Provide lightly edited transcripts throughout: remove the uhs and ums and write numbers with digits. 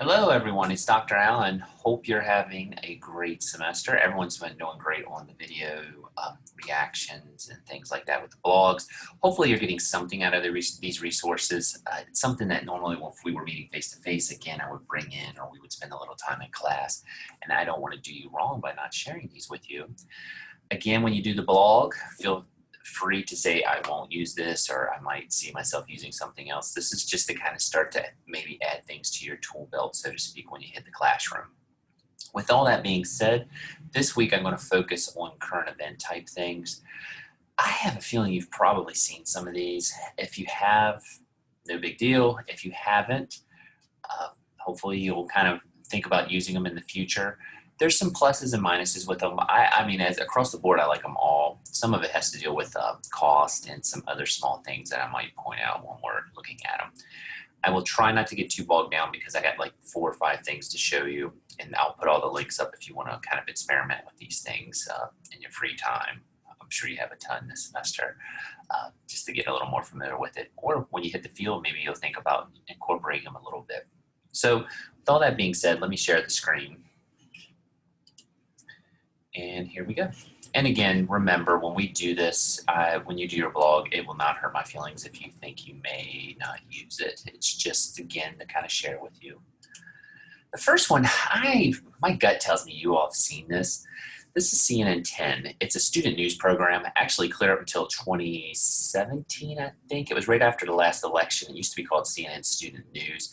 Hello, everyone. It's Dr. Allen. Hope you're having a great semester. Everyone's been doing great on the video reactions and things like that with the blogs. Hopefully, you're getting something out of these resources. It's something that normally, if we were meeting face to face again, I would bring in or we would spend a little time in class. And I don't want to do you wrong by not sharing these with you. Again, when you do the blog, feel free to say I won't use this or I might see myself using something else. This is just to kind of start to maybe add things to your tool belt, so to speak, when you hit the classroom. With all that being said, this week I'm going to focus on current event type things. I have a feeling you've probably seen some of these. If you have, no big deal. If you haven't, hopefully you'll kind of think about using them in the future. There's some pluses and minuses with them. I mean, as across the board, I like them all. Some of it has to deal with cost and some other small things that I might point out when we're looking at them. I will try not to get too bogged down because I got like 4 or 5 things to show you, and I'll put all the links up if you want to kind of experiment with these things in your free time. I'm sure you have a ton this semester just to get a little more familiar with it. Or when you hit the field, maybe you'll think about incorporating them a little bit. So with all that being said, let me share the screen. And here we go. And again, remember, when we do this, when you do your blog, it will not hurt my feelings if you think you may not use it. It's just, again, to kind of share with you. The first one, my gut tells me you all have seen this. This is CNN 10. It's a student news program, actually clear up until 2017, I think. It was right after the last election. It used to be called CNN Student News.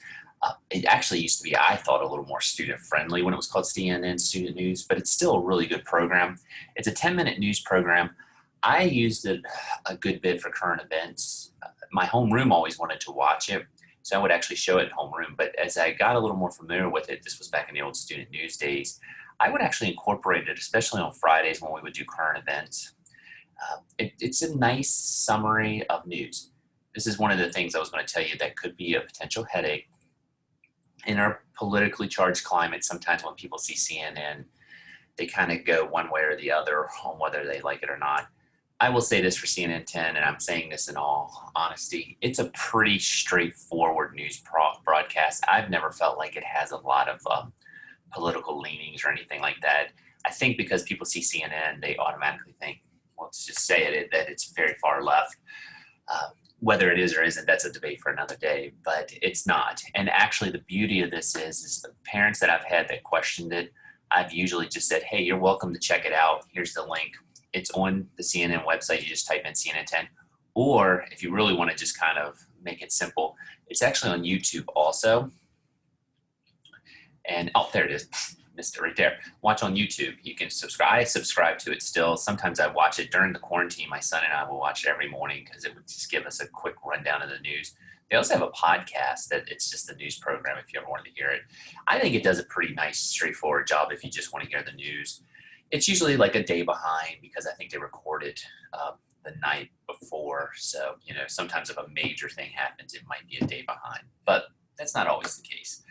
It actually used to be, I thought, a little more student-friendly when it was called CNN Student News, but it's still a really good program. It's a 10-minute news program. I used it a good bit for current events. My homeroom always wanted to watch it, so I would actually show it at homeroom. But as I got a little more familiar with it, this was back in the old student news days, I would actually incorporate it, especially on Fridays when we would do current events. It's a nice summary of news. This is one of the things I was going to tell you that could be a potential headache. In our politically charged climate, sometimes when people see CNN, they kind of go one way or the other on whether they like it or not. I will say this for CNN 10, and I'm saying this in all honesty, it's a pretty straightforward news broadcast. I've never felt like it has a lot of political leanings or anything like that. I think because people see CNN, they automatically think, well, let's just say it, that it's very far left. Whether it is or isn't, that's a debate for another day, but it's not. And actually the beauty of this is the parents that I've had that questioned it, I've usually just said, hey, you're welcome to check it out. Here's the link. It's on the CNN website. You just type in CNN 10. Or if you really want to just kind of make it simple, it's actually on YouTube also. And, oh, there it is. Missed it right there. Watch on YouTube. You can subscribe. I subscribe to it still. Sometimes I watch it during the quarantine. My son and I will watch it every morning because it would just give us a quick rundown of the news. They also have a podcast that it's just the news program if you ever wanted to hear it. I think it does a pretty nice, straightforward job if you just want to hear the news. It's usually like a day behind because I think they record it the night before. So, you know, sometimes if a major thing happens, it might be a day behind. But that's not always the case.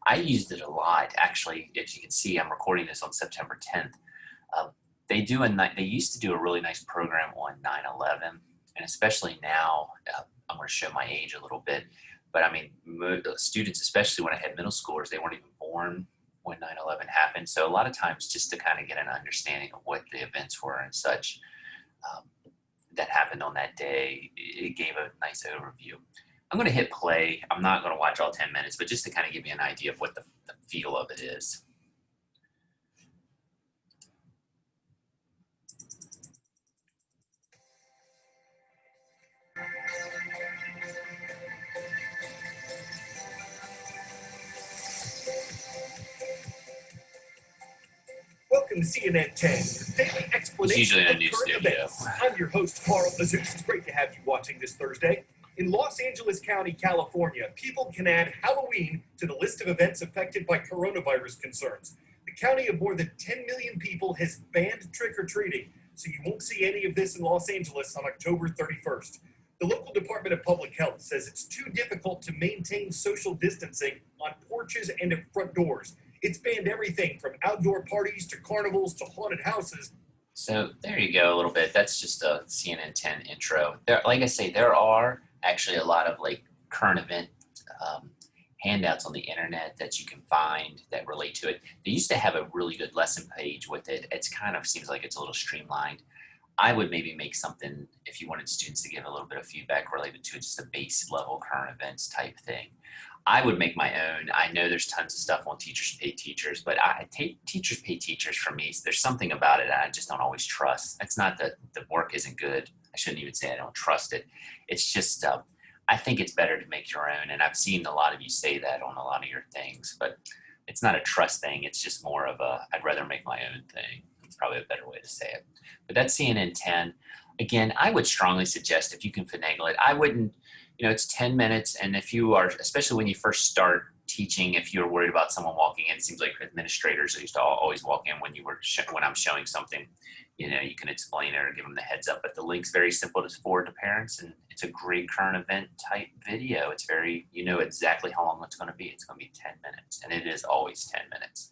I used it a lot. Actually, as you can see, I'm recording this on September 10th. They used to do a really nice program on 9/11, and especially now, I'm going to show my age a little bit. But I mean, students, especially when I had middle schoolers, they weren't even born when 9/11 happened. So a lot of times, just to kind of get an understanding of what the events were and such that happened on that day, it gave a nice overview. I'm going to hit play. I'm not going to watch all 10 minutes, but just to kind of give you an idea of what the feel of it is. Welcome to CNN 10, your daily explanation usually in a of news current studio. events. I'm your host, Carl Azus. It's great to have you watching this Thursday. In Los Angeles County, California, people can add Halloween to the list of events affected by coronavirus concerns. The county of more than 10 million people has banned trick-or-treating, so you won't see any of this in Los Angeles on October 31st. The local Department of Public Health says it's too difficult to maintain social distancing on porches and at front doors. It's banned everything from outdoor parties to carnivals to haunted houses. So there you go a little bit. That's just a CNN 10 intro. There, like I say, there are actually a lot of like current event handouts on the internet that you can find that relate to it. They used to have a really good lesson page with it. It's kind of seems like it's a little streamlined. I would maybe make something if you wanted students to give a little bit of feedback related to it, just a base level current events type thing. I would make my own. I know there's tons of stuff on Teachers Pay Teachers, but Teachers Pay Teachers for me, there's something about it I just don't always trust. It's not that the work isn't good. I shouldn't even say I don't trust it. It's just, I think it's better to make your own. And I've seen a lot of you say that on a lot of your things, but it's not a trust thing. It's just more of I'd rather make my own thing. It's probably a better way to say it. But that's CNN 10. Again, I would strongly suggest if you can finagle it, I wouldn't, it's 10 minutes. And if you are, especially when you first start teaching, if you're worried about someone walking in, it seems like administrators used to always walk in when I'm showing something, you can explain it or give them the heads up, but the link's very simple to forward to parents, and it's a great current event type video. It's very, exactly how long it's going to be. It's going to be 10 minutes, and it is always 10 minutes.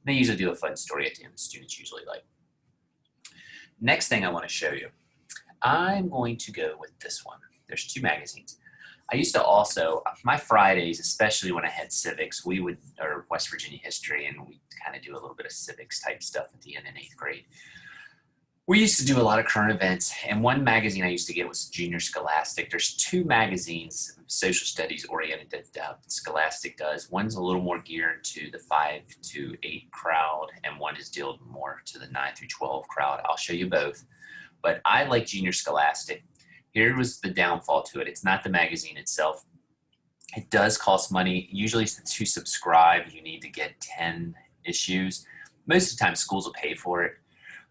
They usually do a fun story at the end. The students usually like. Next thing I want to show you, I'm going to go with this one. There's 2 magazines. I used to also, my Fridays, especially when I had civics, or West Virginia history, and we kind of do a little bit of civics type stuff at the end in 8th grade. We used to do a lot of current events, and one magazine I used to get was Junior Scholastic. There's 2 magazines, social studies oriented, that Scholastic does. One's a little more geared to the 5 to 8 crowd, and one is geared more to the 9 through 12 crowd. I'll show you both, but I like Junior Scholastic. Here was the downfall to it. It's not the magazine itself. It does cost money. Usually to subscribe, you need to get 10 issues. Most of the time schools will pay for it,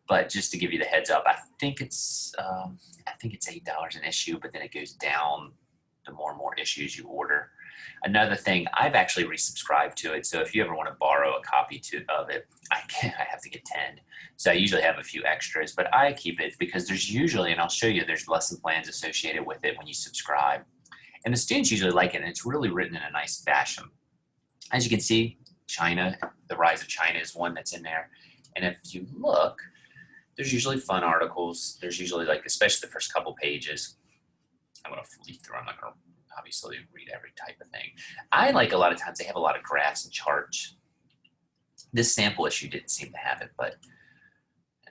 but just to give you the heads up, I think it's $8 an issue, but then it goes down the more and more issues you order. Another thing, I've actually resubscribed to it. So if you ever want to borrow a copy of it, I have to get 10. So I usually have a few extras, but I keep it because there's usually, and I'll show you, there's lesson plans associated with it when you subscribe. And the students usually like it, and it's really written in a nice fashion. As you can see, China, the rise of China is one that's in there. And if you look, there's usually fun articles. There's usually, especially the first couple pages. I'm going to leaf through. I'm not going to obviously read every type of thing. I like a lot of times they have a lot of graphs and charts. This sample issue didn't seem to have it, but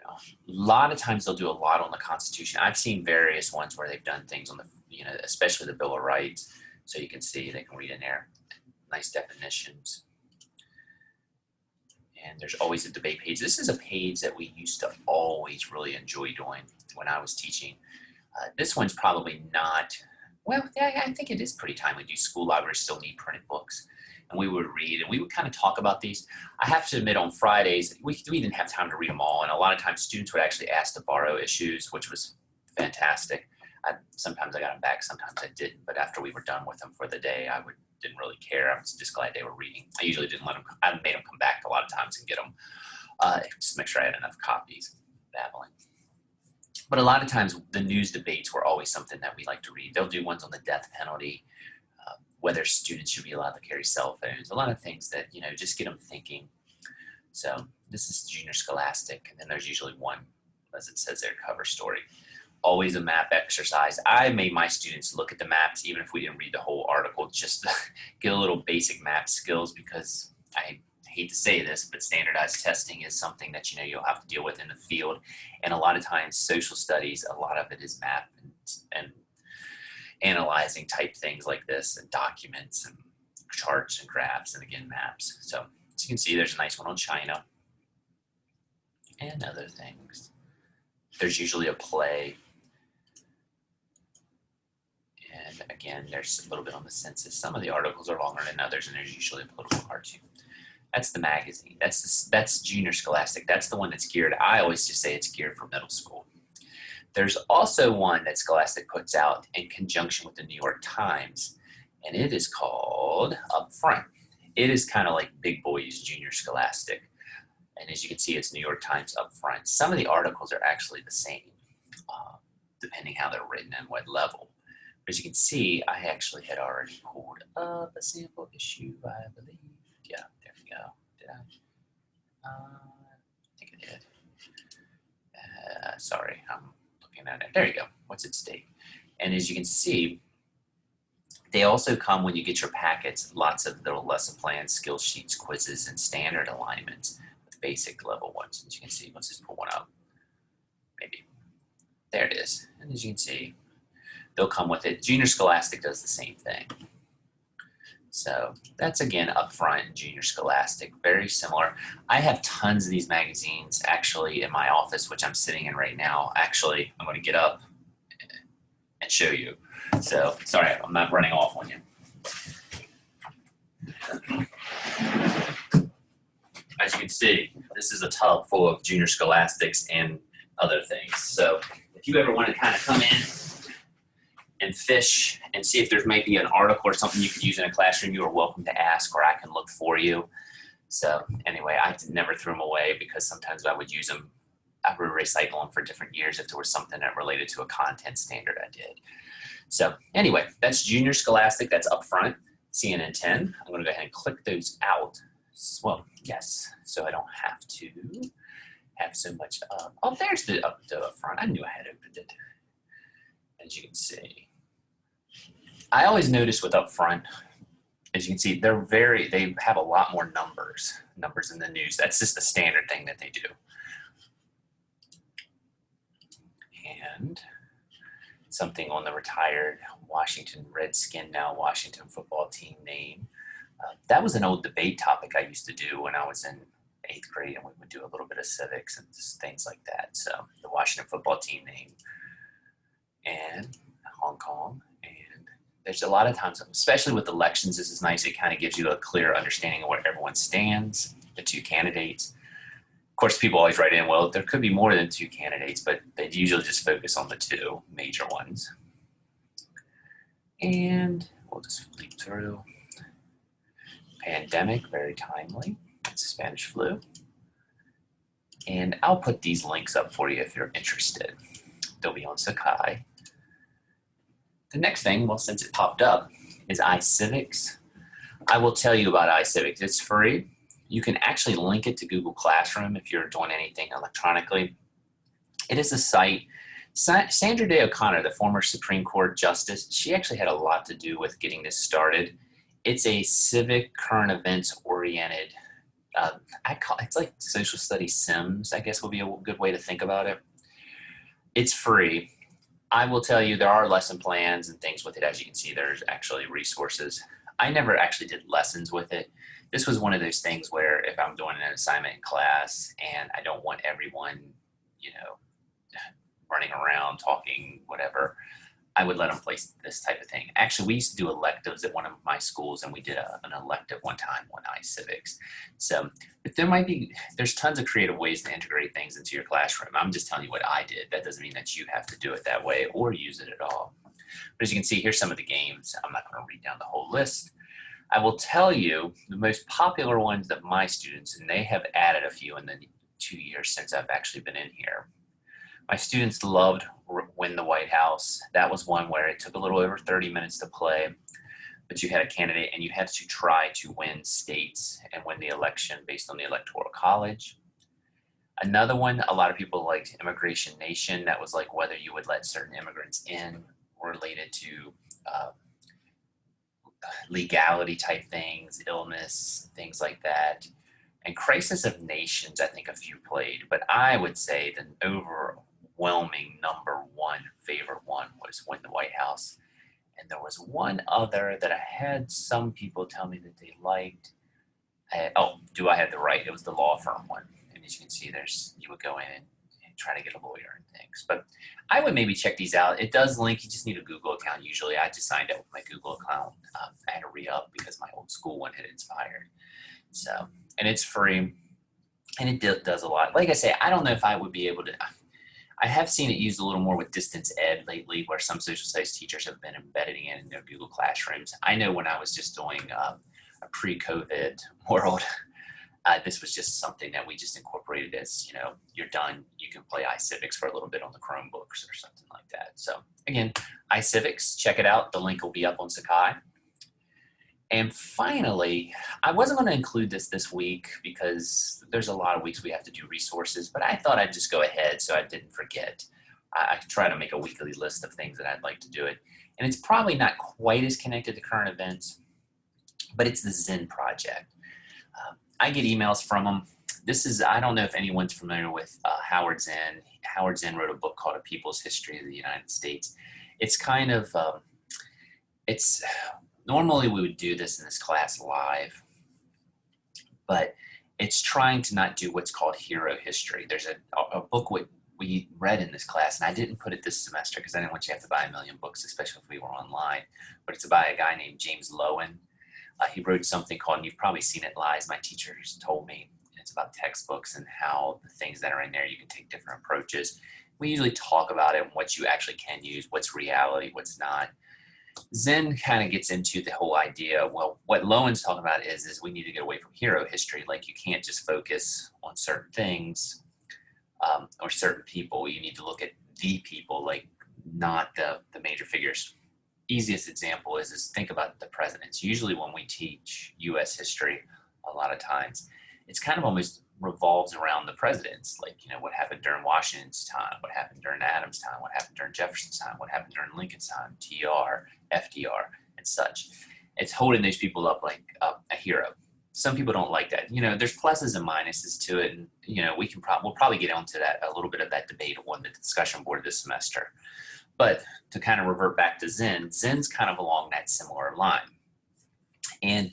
a lot of times they'll do a lot on the Constitution. I've seen various ones where they've done things on the, especially the Bill of Rights. So you can see, they can read in there, nice definitions. And there's always a debate page. This is a page that we used to always really enjoy doing when I was teaching. This one's probably not, well, yeah, I think it is pretty timely. Do school libraries still need printed books? And we would read, and we would kind of talk about these. I have to admit, on Fridays, we didn't have time to read them all, and a lot of times students would actually ask to borrow issues, which was fantastic. Sometimes I got them back, sometimes I didn't, but after we were done with them for the day, didn't really care. I was just glad they were reading. I usually didn't let them, I made them come back a lot of times and get them, just to make sure I had enough copies. Babbling. But a lot of times the news debates were always something that we like to read. They'll do ones on the death penalty, whether students should be allowed to carry cell phones, a lot of things that, just get them thinking. So this is Junior Scholastic, and then there's usually one, as it says there, cover story. Always a map exercise. I made my students look at the maps, even if we didn't read the whole article, just to get a little basic map skills, because I hate to say this, but standardized testing is something that, you'll have to deal with in the field. And a lot of times social studies, a lot of it is map and analyzing type things like this, and documents and charts and graphs, and again, maps. So as you can see, there's a nice one on China and other things. There's usually a play. And again, there's a little bit on the census. Some of the articles are longer than others, and there's usually a political cartoon. That's the magazine. That's Junior Scholastic. That's the one that's geared. I always just say it's geared for middle school. There's also one that Scholastic puts out in conjunction with the New York Times, and it is called Up Front. It is kind of like Big Boys Junior Scholastic. And as you can see, it's New York Times Up Front. Some of the articles are actually the same, depending how they're written and what level. But as you can see, I actually had already pulled up a sample issue, I believe. Yeah, there we go. Did I? I think I did. Sorry, I'm looking at it. There you go. What's at stake? And as you can see, They also come when you get your packets, lots of little lesson plans, skill sheets, quizzes, and standard alignments with basic level ones. As you can see, let's just pull one up. Maybe. There it is. And as you can see, they'll come with it. Junior Scholastic does the same thing. So that's again up front in Junior Scholastic, very similar. I have tons of these magazines actually in my office, which I'm sitting in right now. Actually, I'm going to get up and show you. So sorry, I'm not running off on you. As you can see, this is a tub full of Junior Scholastics and other things. So if you ever want to kind of come in and fish and see if there's maybe an article or something you could use in a classroom, you are welcome to ask, or I can look for you. So anyway, I never threw them away because sometimes I would use them. I would recycle them for different years if there was something that related to a content standard I did. So anyway, that's Junior Scholastic. That's up front. CNN 10. I'm going to go ahead and click those out. Well, yes, so I don't have to have so much up. Oh, there's the up front. I knew I had opened it. As you can see, I always notice with up front, as you can see, they have a lot more numbers in the news. That's just the standard thing that they do. And something on the retired Washington Redskin, now Washington football team name. That was an old debate topic I used to do when I was in 8th grade, and we would do a little bit of civics and just things like that. So the Washington football team name, and Hong Kong. And there's a lot of times, especially with elections, this is nice. It kind of gives you a clear understanding of where everyone stands, the two candidates. Of course, people always write in, well, there could be more than two candidates, but they usually just focus on the two major ones. And we'll just flip through. Pandemic, very timely. It's Spanish flu. And I'll put these links up for you if you're interested. They'll be on Sakai. The next thing, well, since it popped up, is iCivics. I will tell you about iCivics. It's free. You can actually link it to Google Classroom if you're doing anything electronically. It is a site. Sandra Day O'Connor, the former Supreme Court Justice, she actually had a lot to do with getting this started. It's a civic current events oriented, it's like social studies Sims, I guess would be a good way to think about it. It's free. I will tell you there are lesson plans and things with it. As you can see, there's actually resources. I never actually did lessons with it. This was one of those things where if I'm doing an assignment in class and I don't want everyone, running around talking, whatever, I would let them play this type of thing. Actually, we used to do electives at one of my schools, and we did an elective one time on iCivics. So if there's tons of creative ways to integrate things into your classroom. I'm just telling you what I did. That doesn't mean that you have to do it that way or use it at all. But as you can see, here's some of the games. I'm not going to read down the whole list. I will tell you the most popular ones that my students, and they have added a few in the 2 years since I've actually been in here. My students loved Win the White House. That was one where it took a little over 30 minutes to play, but you had a candidate and you had to try to win states and win the election based on the Electoral College. Another one, a lot of people liked Immigration Nation. That was like whether you would let certain immigrants in related to legality type things, illness, things like that. And Crisis of Nations, I think a few played, but I would say the overwhelming number one favorite one was Win the White House. And there was one other that I had some people tell me that they liked. Do I Have the Right? It was the law firm one. And as you can see, you would go in and try to get a lawyer and things. But I would maybe check these out. It does link. You just need a Google account. Usually I just signed up with my Google account. I had to re-up because my old school one had expired. So, and it's free. And it does a lot. Like I say, I don't know if I would be able to. I have seen it used a little more with distance ed lately, where some social studies teachers have been embedding it in their Google Classrooms. I know when I was just doing a pre-COVID world, this was just something that we just incorporated as, you're done, you can play iCivics for a little bit on the Chromebooks or something like that. So again, iCivics, check it out. The link will be up on Sakai. And finally, I wasn't going to include this week because there's a lot of weeks we have to do resources, but I thought I'd just go ahead so I didn't forget. I try to make a weekly list of things that I'd like to do it. And it's probably not quite as connected to current events, but it's the Zen Project. I get emails from them. I don't know if anyone's familiar with Howard Zen. Howard Zen wrote a book called A People's History of the United States. It's kind of, normally we would do this in this class live, but it's trying to not do what's called hero history. There's a book we read in this class, and I didn't put it this semester because I didn't want you to have to buy a million books, especially if we were online, but it's by a guy named James Loewen. He wrote something called, and you've probably seen it, Lies My Teachers Told Me. And it's about textbooks and how the things that are in there, you can take different approaches. We usually talk about it and what you actually can use, what's reality, what's not. Zen kind of gets into the whole idea, well, what Lowen's talking about is we need to get away from hero history. Like, you can't just focus on certain things or certain people. You need to look at the people, like not the major figures. Easiest example is think about the presidents. Usually when we teach U.S. history, a lot of times, it's kind of almost revolves around the presidents. Like, what happened during Washington's time, what happened during Adams' time, what happened during Jefferson's time, what happened during Lincoln's time, TR, FDR, and such. It's holding those people up like a hero. Some people don't like that. There's pluses and minuses to it, and we'll probably get onto that, a little bit of that debate on the discussion board this semester. But to kind of revert back to Zen's kind of along that similar line. And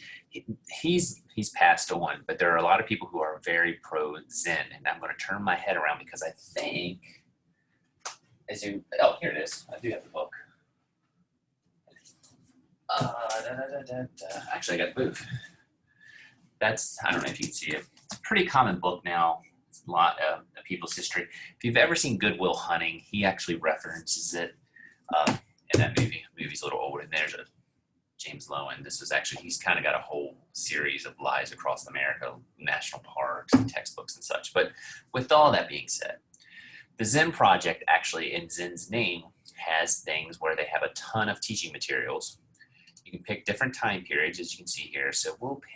he's passed on, but there are a lot of people who are very pro Zen. And I'm going to turn my head around because I think, here it is. I do have the book. Actually, I got the move. I don't know if you can see it. It's a pretty common book now. It's a lot of people's history. If you've ever seen Good Will Hunting, he actually references it in that movie. The movie's a little older. And there's a James Loewen. He's kind of got a whole series of Lies Across America, national parks and textbooks and such. But with all that being said, the Zen Project actually, in Zen's name, has things where they have a ton of teaching materials. You can pick different time periods, as you can see here. So let's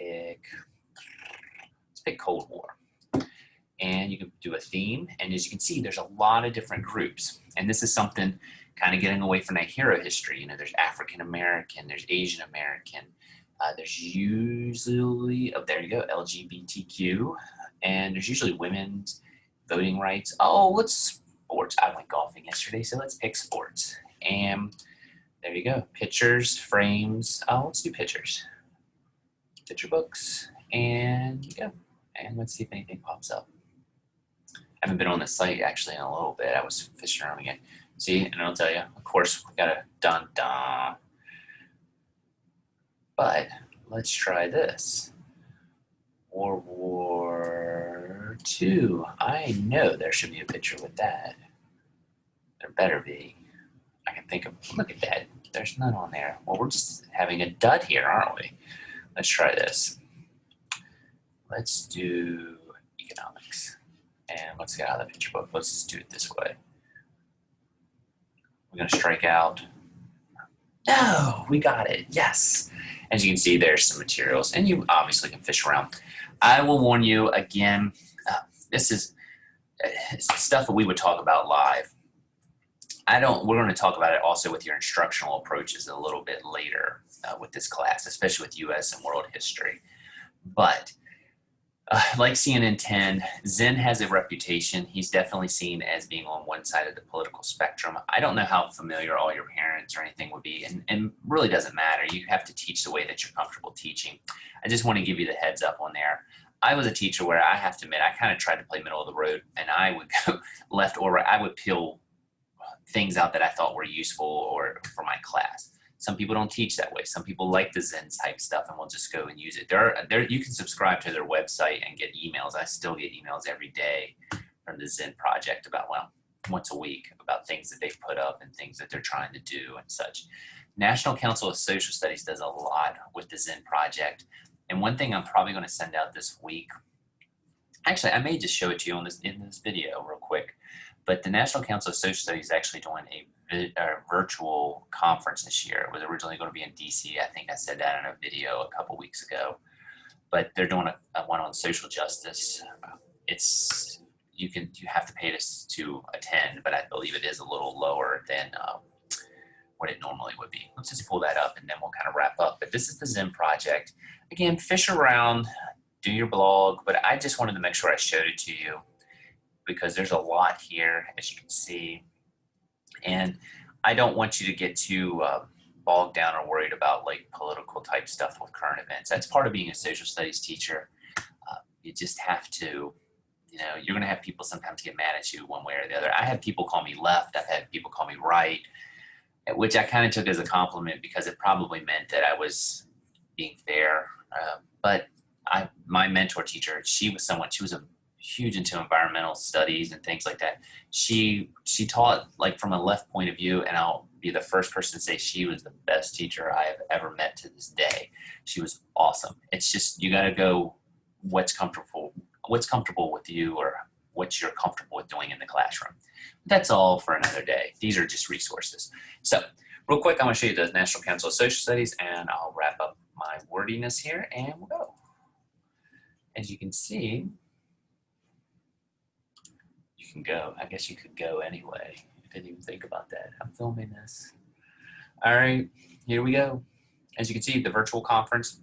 pick Cold War. And you can do a theme. And as you can see, there's a lot of different groups. And this is something kind of getting away from that hero history. There's African American, there's Asian American, there's usually, there you go, LGBTQ, and there's usually women's voting rights. Oh, what's sports? I went golfing yesterday, so let's pick sports. And there you go, pictures, frames. Oh, let's do pictures. Picture books, and you go. And let's see if anything pops up. I haven't been on the site actually in a little bit. I was fishing around again. See, and I'll tell you, of course, we got a dun-dun. But let's try this. World War II. I know there should be a picture with that. There better be. I can think of, look at that. There's none on there. Well, we're just having a dud here, aren't we? Let's try this. Let's do economics. And let's get out of the picture book. Let's just do it this way. We're going to strike out. No, we got it. Yes. As you can see, there's some materials, and you obviously can fish around. I will warn you again, this is stuff that we would talk about live. We're going to talk about it also with your instructional approaches a little bit later with this class, especially with U.S. and world history. But like CNN 10, Zen has a reputation. He's definitely seen as being on one side of the political spectrum. I don't know how familiar all your parents or anything would be, and really doesn't matter. You have to teach the way that you're comfortable teaching. I just want to give you the heads up on there. I was a teacher where I have to admit, I kind of tried to play middle of the road, and I would go left or right. I would peel things out that I thought were useful or for my class. Some people don't teach that way. Some people like the Zen type stuff and will just go and use it. You can subscribe to their website and get emails. I still get emails every day from the Zen Project about, once a week, about things that they've put up and things that they're trying to do and such. National Council of Social Studies does a lot with the Zen Project. And one thing I'm probably going to send out this week, actually, I may just show it to you in this video real quick, but the National Council of Social Studies is actually doing a virtual conference this year. It was originally going to be in DC. I think I said that in a video a couple weeks ago, but they're doing a one on social justice. You have to pay to attend, but I believe it is a little lower than what it normally would be. Let's just pull that up and then we'll kind of wrap up. But this is the Zen project. Again, fish around, do your blog, but I just wanted to make sure I showed it to you because there's a lot here, as you can see. And I don't want you to get too bogged down or worried about like political type stuff with current events. That's part of being a social studies teacher. You just have to, you know, you're going to have people sometimes get mad at you one way or the other. I had people call me left. I've had people call me right, which I kind of took as a compliment because it probably meant that I was being fair. But my mentor teacher, she was a huge into environmental studies and things like that. She taught like from a left point of view, and I'll be the first person to say she was the best teacher I have ever met to this day. She was awesome. It's just, you got to go what's comfortable with you or what you're comfortable with doing in the classroom. That's all for another day. These are just resources. So real quick, I'm going to show you the National Council of Social Studies, and I'll wrap up my wordiness here and we'll go. As you can see, you can go. I guess you could go anyway. I didn't even think about that. I'm filming this. All right, here we go. As you can see, the virtual conference,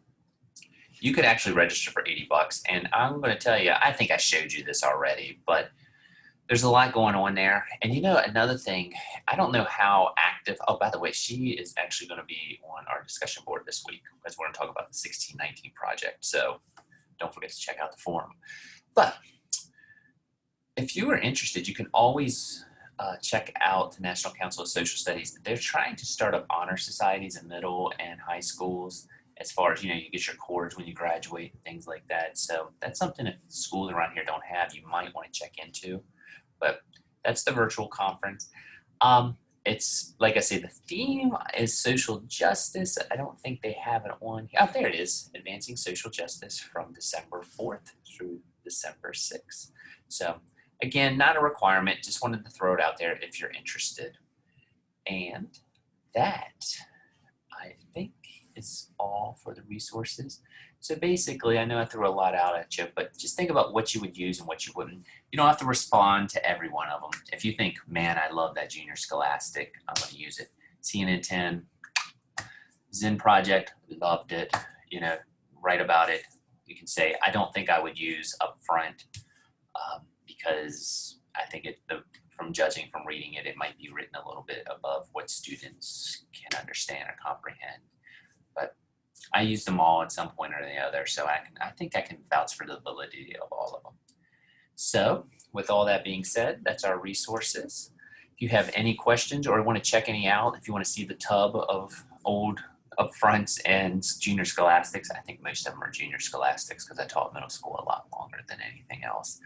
you could actually register for $80. And I'm going to tell you, I think I showed you this already, but there's a lot going on there. And you know, another thing, I don't know how active, oh, by the way, she is actually going to be on our discussion board this week because we're going to talk about the 1619 project. So don't forget to check out the forum. But if you are interested, you can always check out the National Council of Social Studies. They're trying to start up honor societies in middle and high schools. As far as, you know, you get your cords when you graduate and things like that. So that's something if schools around here don't have, you might want to check into. But that's the virtual conference. It's, like I say, the theme is social justice. I don't think they have it on. Oh, there it is. Advancing Social Justice from December 4th through December 6th. So again, not a requirement. Just wanted to throw it out there if you're interested. And that, I think, is all for the resources. So basically, I know I threw a lot out at you, but just think about what you would use and what you wouldn't. You don't have to respond to every one of them. If you think, man, I love that Junior Scholastic, I'm going to use it. CNN 10, Zen Project, loved it. You know, write about it. You can say, I don't think I would use Upfront because I think from judging from reading it, it might be written a little bit above what students can understand or comprehend. But I use them all at some point or the other, so I think I can vouch for the validity of all of them. So with all that being said, that's our resources. If you have any questions or want to check any out, if you want to see the tub of old Upfronts and Junior Scholastics, I think most of them are Junior Scholastics because I taught middle school a lot longer than anything else.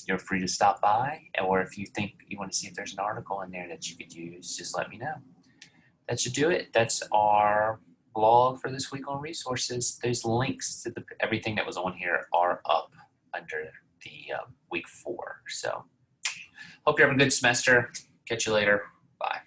You're free to stop by, or if you think you want to see if there's an article in there that you could use, just let me know. That should do it. That's our blog for this week on resources. Those links to everything that was on here are up under the week 4. So hope you're having a good semester. Catch you later. Bye.